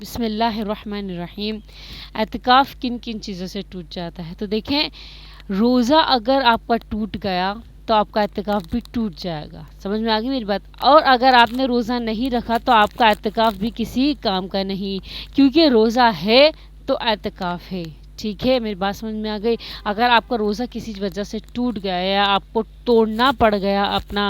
بسم اللہ الرحمن الرحیم۔ اعتکاف کن کن چیزوں سے ٹوٹ جاتا ہے؟ تو دیکھیں، روزہ اگر آپ کا ٹوٹ گیا تو آپ کا اعتکاف بھی ٹوٹ جائے گا۔ سمجھ میں آ گئی میری بات؟ اور اگر آپ نے روزہ نہیں رکھا تو آپ کا اعتکاف بھی کسی کام کا نہیں، کیونکہ روزہ ہے تو اعتکاف ہے۔ ٹھیک ہے، میری بات سمجھ میں آ گئی؟ اگر آپ کا روزہ کسی وجہ سے ٹوٹ گیا یا آپ کو توڑنا پڑ گیا اپنا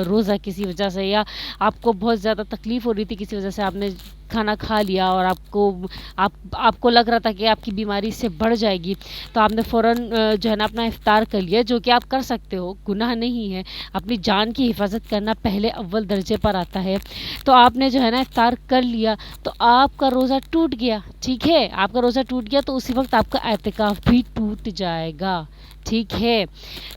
روزہ کسی وجہ سے، یا آپ کو بہت زیادہ تکلیف ہو رہی تھی کسی وجہ سے، آپ نے کھانا کھا لیا اور آپ کو لگ رہا تھا کہ آپ کی بیماری اس سے بڑھ جائے گی، تو آپ نے فوراً جو ہے نا اپنا افطار کر لیا، جو کہ آپ کر سکتے ہو، گناہ نہیں ہے۔ اپنی جان کی حفاظت کرنا پہلے اول درجے پر آتا ہے۔ تو آپ نے جو ہے نا افطار کر لیا تو آپ کا روزہ ٹوٹ گیا۔ ٹھیک ہے، آپ کا روزہ ٹوٹ گیا تو اسی وقت آپ کا اعتکاف بھی ٹوٹ جائے گا۔ ٹھیک ہے،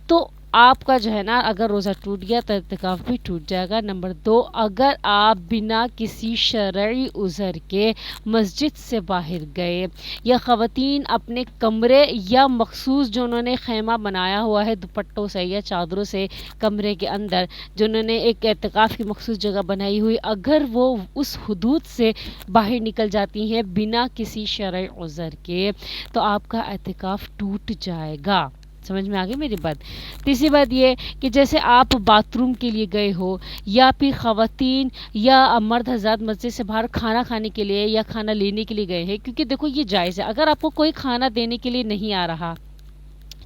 تو آپ کا جو ہے نا اگر روزہ ٹوٹ گیا تو اعتکاف بھی ٹوٹ جائے گا۔ نمبر 2، اگر آپ بنا کسی شرعی عذر کے مسجد سے باہر گئے، یا خواتین اپنے کمرے یا مخصوص جو انہوں نے خیمہ بنایا ہوا ہے دوپٹوں سے یا چادروں سے کمرے کے اندر، جو انہوں نے ایک اعتکاف کی مخصوص جگہ بنائی ہوئی، اگر وہ اس حدود سے باہر نکل جاتی ہیں بنا کسی شرعی عذر کے تو آپ کا اعتکاف ٹوٹ جائے گا۔ سمجھ میں آگئی میری بات؟ تیسری بات یہ کہ جیسے آپ باتھ روم کے لیے گئے ہو، یا پھر خواتین یا مرد حضرات مسجد سے باہر کھانا کھانے کے لیے یا کھانا لینے کے لیے گئے ہیں، کیونکہ دیکھو یہ جائز ہے۔ اگر آپ کو کوئی کھانا دینے کے لیے نہیں آ رہا،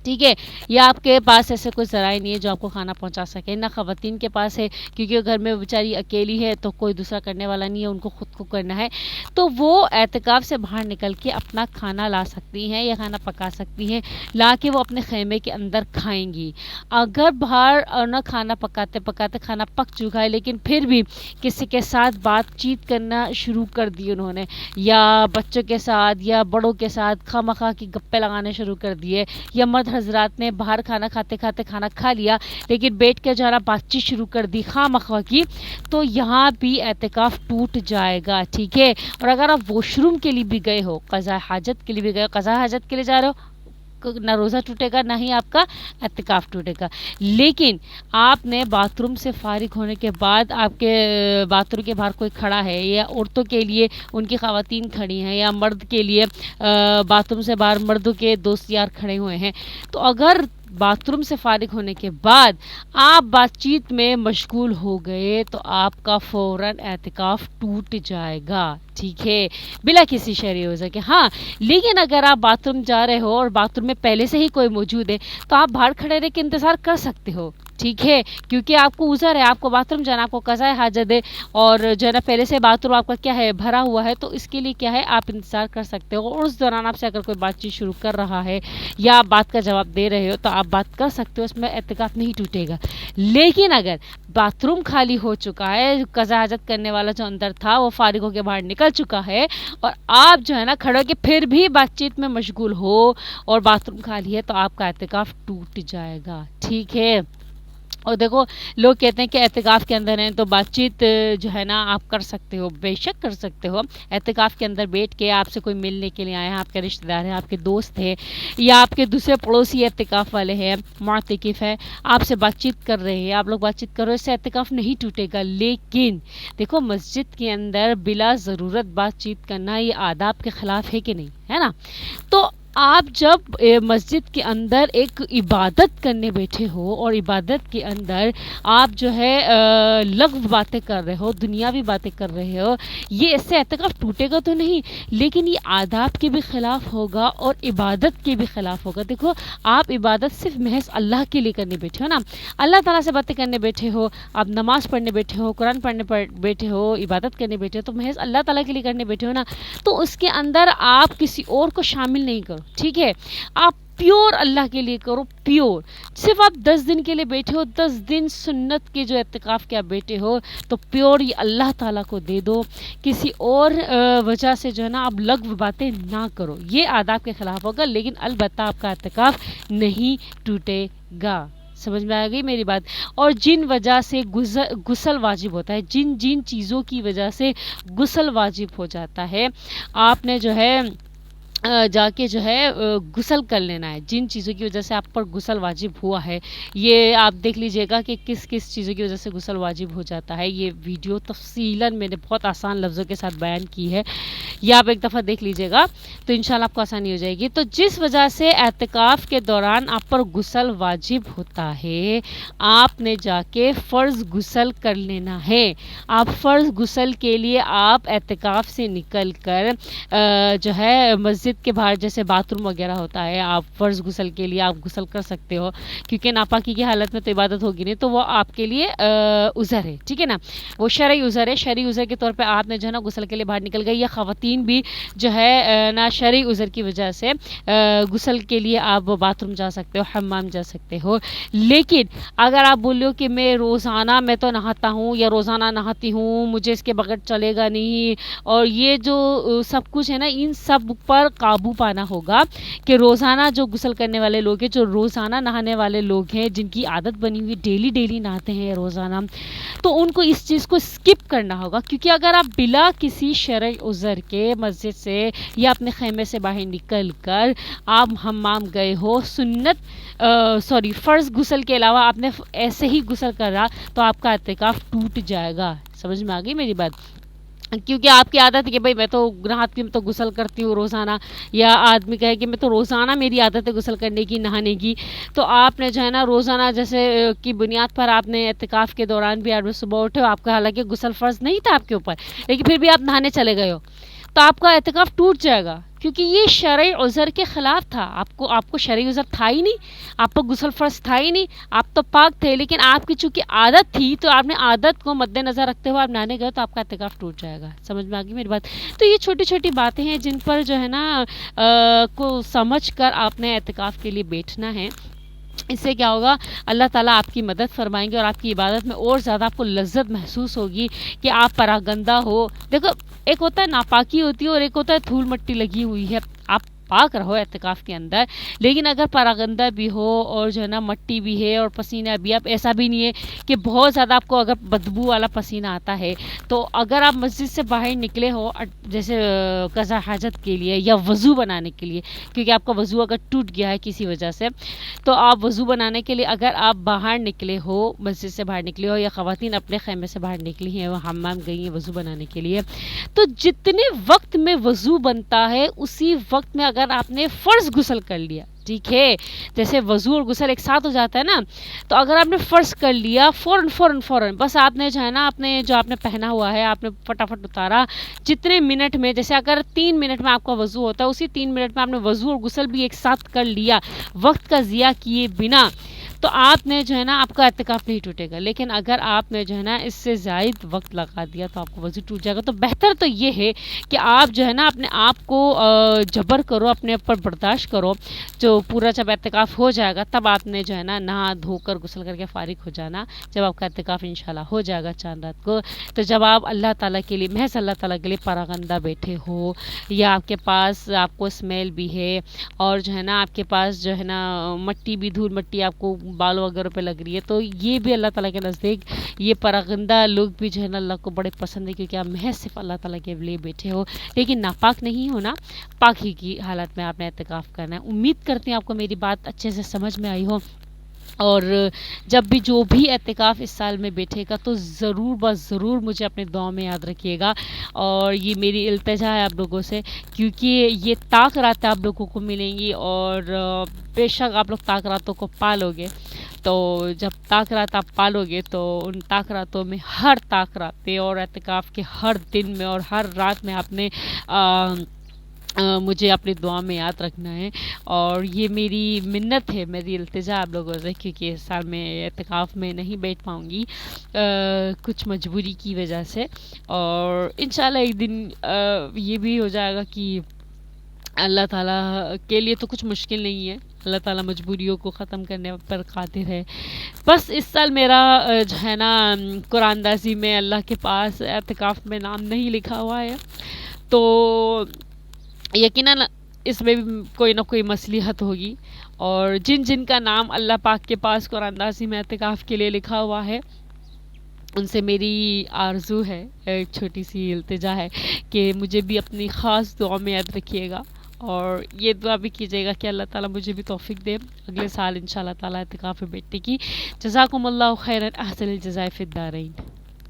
ٹھیک ہے، یا آپ کے پاس ایسے کوئی ذرائع نہیں ہے جو آپ کو کھانا پہنچا سکے، نہ خواتین کے پاس ہے کیونکہ گھر میں بیچاری اکیلی ہے تو کوئی دوسرا کرنے والا نہیں ہے، ان کو خود کو کرنا ہے، تو وہ اعتکاف سے باہر نکل کے اپنا کھانا لا سکتی ہیں یا کھانا پکا سکتی ہیں، لا کے وہ اپنے خیمے کے اندر کھائیں گی۔ اگر باہر نہ کھانا پکاتے پکاتے کھانا پک چکا ہے لیکن پھر بھی کسی کے ساتھ بات چیت کرنا شروع کر دی انہوں نے، یا بچوں کے ساتھ یا بڑوں کے ساتھ خواہ مخواہ کی گپے لگانے شروع کر دیے، یا مرد حضرات نے باہر کھانا کھاتے کھاتے کھانا کھا لیا لیکن بیٹھ کے جو ہے نا بات چیت شروع کر دی خواہ مخواہ کی، تو یہاں بھی اعتکاف ٹوٹ جائے گا۔ ٹھیک ہے، اور اگر آپ واش روم کے لیے بھی گئے ہو، قضاء حاجت کے لیے بھی گئے ہو، قضاء حاجت کے لیے جا رہے ہو، نہ روزہ ٹوٹے گا نہ ہی آپ کا اعتکاف ٹوٹے گا۔ لیکن آپ نے باتھ روم سے فارغ ہونے کے بعد آپ کے باتھ روم کے باہر کوئی کھڑا ہے، یا عورتوں کے لیے ان کی خواتین کھڑی ہیں، یا مرد کے لیے باتھ روم سے باہر مردوں کے دوست یار کھڑے ہوئے ہیں، تو اگر باتھ روم سے فارغ ہونے کے بعد آپ بات چیت میں مشغول ہو گئے تو آپ کا فوراً اعتکاف ٹوٹ جائے گا۔ ٹھیک ہے، بلا کسی شرعی عذر کے۔ ہاں، لیکن اگر آپ باتھ روم جا رہے ہو اور باتھ روم میں پہلے سے ہی کوئی موجود ہے تو آپ باہر کھڑے رہ کے انتظار کر سکتے ہو۔ ٹھیک ہے، کیونکہ آپ کو عذر ہے، آپ کو باتھ روم جانا، آپ کو قضاء حاجت ہے، اور جو ہے نا پہلے سے باتھ روم آپ کا کیا ہے بھرا ہوا ہے، تو اس کے لیے کیا ہے آپ انتظار کر سکتے ہو، اور اس دوران آپ سے اگر کوئی بات چیت شروع کر رہا ہے یا آپ بات کا جواب دے رہے ہو تو آپ بات کر سکتے ہو، اس میں اعتکاف نہیں ٹوٹے گا۔ لیکن اگر باتھ روم خالی ہو چکا ہے، قضاء حاجت کرنے والا جو اندر تھا وہ فارغ ہو کے باہر نکل چکا ہے، اور آپ جو ہے نا کھڑے ہو کے پھر بھی بات چیت میں مشغول ہو اور باتھ روم خالی ہے، تو آپ کا اعتکاف ٹوٹ جائے گا۔ ٹھیک ہے، اور دیکھو لوگ کہتے ہیں کہ اعتکاف کے اندر ہیں تو بات چیت جو ہے نا آپ کر سکتے ہو، بے شک کر سکتے ہو۔ اعتکاف کے اندر بیٹھ کے آپ سے کوئی ملنے کے لیے آیا ہے، آپ کے رشتہ دار ہیں، آپ کے دوست ہیں، یا آپ کے دوسرے پڑوسی اعتکاف والے ہیں، معتکف ہیں، آپ سے بات چیت کر رہے ہیں، آپ لوگ بات چیت کر رہے ہیں، اس سے اعتکاف نہیں ٹوٹے گا۔ لیکن دیکھو مسجد کے اندر بلا ضرورت بات چیت کرنا یہ آداب کے خلاف ہے کہ نہیں، ہے نا؟ تو آپ جب مسجد کے اندر ایک عبادت کرنے بیٹھے ہو اور عبادت کے اندر آپ جو ہے لغو باتیں کر رہے ہو، دنیاوی باتیں کر رہے ہو، یہ اس سے اعتکاف ٹوٹے گا تو نہیں، لیکن یہ آداب کے بھی خلاف ہوگا اور عبادت کے بھی خلاف ہوگا۔ دیکھو آپ عبادت صرف محض اللہ کے لیے کرنے بیٹھے ہو نا، اللہ تعالیٰ سے باتیں کرنے بیٹھے ہو، آپ نماز پڑھنے بیٹھے ہو، قرآن پڑھنے بیٹھے ہو، عبادت کرنے بیٹھے ہو، تو محض اللہ تعالیٰ کے لیے کرنے بیٹھے ہو نا، تو اس کے اندر آپ کسی اور کو شامل نہیں کرو۔ ٹھیک ہے، آپ پیور اللہ کے لیے کرو، پیور۔ صرف آپ 10 دن کے لیے بیٹھے ہو، 10 دن سنت کے جو اعتکاف کے آپ بیٹھے ہو تو پیور یہ اللہ تعالیٰ کو دے دو، کسی اور وجہ سے جو ہے نا آپ لغو باتیں نہ کرو، یہ آداب کے خلاف ہوگا، لیکن البتہ آپ کا اعتکاف نہیں ٹوٹے گا۔ سمجھ میں آ گئی میری بات؟ اور جن وجہ سے غسل واجب ہوتا ہے، جن چیزوں کی وجہ سے غسل واجب ہو جاتا ہے، آپ نے جو ہے جا کے جو ہے غسل کر لینا ہے. جن چیزوں کی وجہ سے آپ پر غسل واجب ہوا ہے یہ آپ دیکھ لیجئے گا کہ کس کس چیزوں کی وجہ سے غسل واجب ہو جاتا ہے. یہ ویڈیو تفصیلاً میں نے بہت آسان لفظوں کے ساتھ بیان کی ہے, یہ آپ ایک دفعہ دیکھ لیجئے گا تو انشاءاللہ آپ کو آسانی ہو جائے گی. تو جس وجہ سے اعتکاف کے دوران آپ پر غسل واجب ہوتا ہے آپ نے جا کے فرض غسل کر لینا ہے. آپ فرض غسل کے لیے آپ اعتکاف سے نکل کر جو ہے مسجد کے باہر جیسے باتھ روم وغیرہ ہوتا ہے, آپ فرض غسل کے لیے آپ غسل کر سکتے ہو کیونکہ ناپاکی کی حالت میں تو عبادت ہوگی نہیں, تو وہ آپ کے لیے عذر ہے, ٹھیک ہے نا, وہ شرعی عذر ہے. شرعی عذر کے طور پہ آپ نے جو ہے نا غسل کے لیے باہر نکل گئی, یا خواتین بھی جو ہے نا شرعی عذر کی وجہ سے غسل کے لیے آپ باتھ روم جا سکتے ہو, حمام جا سکتے ہو. لیکن اگر آپ بولو کہ میں روزانہ میں تو نہاتا ہوں یا روزانہ نہاتی ہوں, مجھے اس کے بغیر چلے گا نہیں, اور یہ جو سب کچھ ہے نا ان سب پر قابو پانا ہوگا کہ روزانہ جو غسل کرنے والے لوگ ہیں, جو روزانہ نہانے والے لوگ ہیں, جن کی عادت بنی ہوئی ڈیلی نہاتے ہیں روزانہ, تو ان کو اس چیز کو سکپ کرنا ہوگا. کیونکہ اگر آپ بلا کسی شرعی عذر کے مسجد سے یا اپنے خیمے سے باہر نکل کر آپ حمام گئے ہو, فرض غسل کے علاوہ آپ نے ایسے ہی غسل کرا تو آپ کا اعتکاف ٹوٹ جائے گا. سمجھ میں آ گئی میری بات؟ کیونکہ آپ کی عادت ہے کہ بھائی میں تو نہاتی ہوں تو غسل کرتی ہوں روزانہ, یا آدمی کہے کہ میں تو روزانہ میری عادت ہے غسل کرنے کی, نہانے کی, تو آپ نے جو ہے نا روزانہ جیسے کی بنیاد پر آپ نے اعتکاف کے دوران بھی آپ صبح اٹھے, آپ کا حالانکہ غسل فرض نہیں تھا آپ کے اوپر, لیکن پھر بھی آپ نہانے چلے گئے ہو, تو آپ کا اعتکاف ٹوٹ جائے گا کیونکہ یہ شرعی عذر کے خلاف تھا. آپ کو شرعی عذر تھا ہی نہیں, آپ کو غسل فرض تھا ہی نہیں, آپ تو پاک تھے, لیکن آپ کی چونکہ عادت تھی تو آپ نے عادت کو مد نظر رکھتے ہوئے آپ نہانے گئے تو آپ کا اعتکاف ٹوٹ جائے گا. سمجھ میں آ گئی میری بات؟ تو یہ چھوٹی چھوٹی باتیں ہیں جن پر جو ہے نا کو سمجھ کر آپ نے اعتکاف کے لیے بیٹھنا ہے. اس سے کیا ہوگا, اللہ تعالیٰ آپ کی مدد فرمائیں گے اور آپ کی عبادت میں اور زیادہ آپ کو لذت محسوس ہوگی کہ آپ پراگندہ ہو. دیکھو ایک ہوتا ہے ناپاکی ہوتی ہے اور ایک ہوتا ہے دھول مٹی لگی ہوئی ہے, آپ پاک رہو اعتکاف کے اندر, لیکن اگر پراگندہ بھی ہو اور جو ہے نا مٹی بھی ہے اور پسینہ بھی, آپ ایسا بھی نہیں ہے کہ بہت زیادہ آپ کو اگر بدبو والا پسینہ آتا ہے, تو اگر آپ مسجد سے باہر نکلے ہو جیسے قضاء حاجت کے لیے یا وضو بنانے کے لیے, کیونکہ آپ کا وضو اگر ٹوٹ گیا ہے کسی وجہ سے, تو آپ وضو بنانے کے لیے اگر آپ باہر نکلے ہو, مسجد سے باہر نکلے ہو, یا خواتین اپنے خیمے سے باہر نکلی ہیں, وہ حمام گئی ہیں وضو بنانے کے لیے, تو جتنے وقت میں وضو بنتا ہے اسی وقت میں اگر آپ نے فرض غسل کر لیا, ٹھیک ہے, جیسے وضو اور غسل ایک ساتھ ہو جاتا ہے نا, تو اگر آپ نے فرض کر لیا فوراً بس آپ نے جو ہے نا اپنے جو آپ نے پہنا ہوا ہے آپ نے فٹافٹ اتارا, جتنے منٹ میں, جیسے اگر 3 منٹ میں آپ کا وضو ہوتا ہے اسی 3 منٹ میں آپ نے وضو اور غسل بھی ایک ساتھ کر لیا وقت کا ضیاع کیے بنا, تو آپ نے جو ہے نا آپ کا اعتکاف نہیں ٹوٹے گا. لیکن اگر آپ نے جو ہے نا اس سے زائد وقت لگا دیا تو آپ کو وضو ٹوٹ جائے گا. تو بہتر تو یہ ہے کہ آپ جو ہے نا اپنے آپ کو جبر کرو, اپنے اوپر برداشت کرو, جو پورا جب اعتکاف ہو جائے گا تب آپ نے جو ہے نا نہا دھو کر غسل کر کے فارغ ہو جانا, جب آپ کا اعتکاف انشاءاللہ ہو جائے گا چاند رات کو. تو جب آپ اللہ تعالیٰ کے لیے, محض اللہ تعالیٰ کے لیے پراگندہ بیٹھے ہو, یا آپ کے پاس آپ کو اسمیل بھی ہے اور جو ہے نا آپ کے پاس جو ہے نا مٹی بھی, دھول مٹی آپ کو بالوں وغیرہ پہ لگ رہی ہے, تو یہ بھی اللہ تعالیٰ کے نزدیک یہ پراگندہ لوگ بھی جو ہے نا اللہ کو بڑے پسند ہے, کیونکہ آپ محض صرف اللہ تعالیٰ کے لیے بیٹھے ہو, لیکن ناپاک نہیں ہونا, پاکی کی حالت میں آپ نے اعتکاف کرنا ہے. امید کرتے ہیں آپ کو میری بات اچھے سے سمجھ میں آئی ہو, اور جب بھی جو بھی اعتکاف اس سال میں بیٹھے گا تو ضرور مجھے اپنے دعاؤں میں یاد رکھیے گا. اور یہ میری التجا ہے آپ لوگوں سے, کیونکہ یہ طاق راتیں آپ لوگوں کو ملیں گی اور بے شک آپ لوگ طاق راتوں کو پالو گے. تو جب طاق رات آپ پالو گے تو ان طاق راتوں میں ہر طاق راتیں اور اعتکاف کے ہر دن میں اور ہر رات میں آپ نے مجھے اپنی دعا میں یاد رکھنا ہے. اور یہ میری منت ہے, میری التجا آپ لوگوں سے, کیونکہ اس سال میں اعتکاف میں نہیں بیٹھ پاؤں گی کچھ مجبوری کی وجہ سے. اور انشاءاللہ ایک دن یہ بھی ہو جائے گا کہ اللہ تعالیٰ کے لیے تو کچھ مشکل نہیں ہے, اللہ تعالیٰ مجبوریوں کو ختم کرنے پر قادر ہے. بس اس سال میرا جو ہے نا قرآن اندازی میں اللہ کے پاس اعتکاف میں نام نہیں لکھا ہوا ہے, تو یقیناً اس میں بھی کوئی نہ کوئی مصلحت ہوگی. اور جن کا نام اللہ پاک کے پاس قرآن اندازی میں اعتکاف کے لیے لکھا ہوا ہے, ان سے میری آرزو ہے, ایک چھوٹی سی التجا ہے کہ مجھے بھی اپنی خاص دعا میں یاد رکھیے گا. اور یہ دعا بھی کیجیے گا کہ اللہ تعالیٰ مجھے بھی توفیق دے اگلے سال انشاءاللہ تعالیٰ اعتکاف میں بیٹھنے کی۔ جزاکم اللہ خیرا، احسن الجزائے فی الدارین۔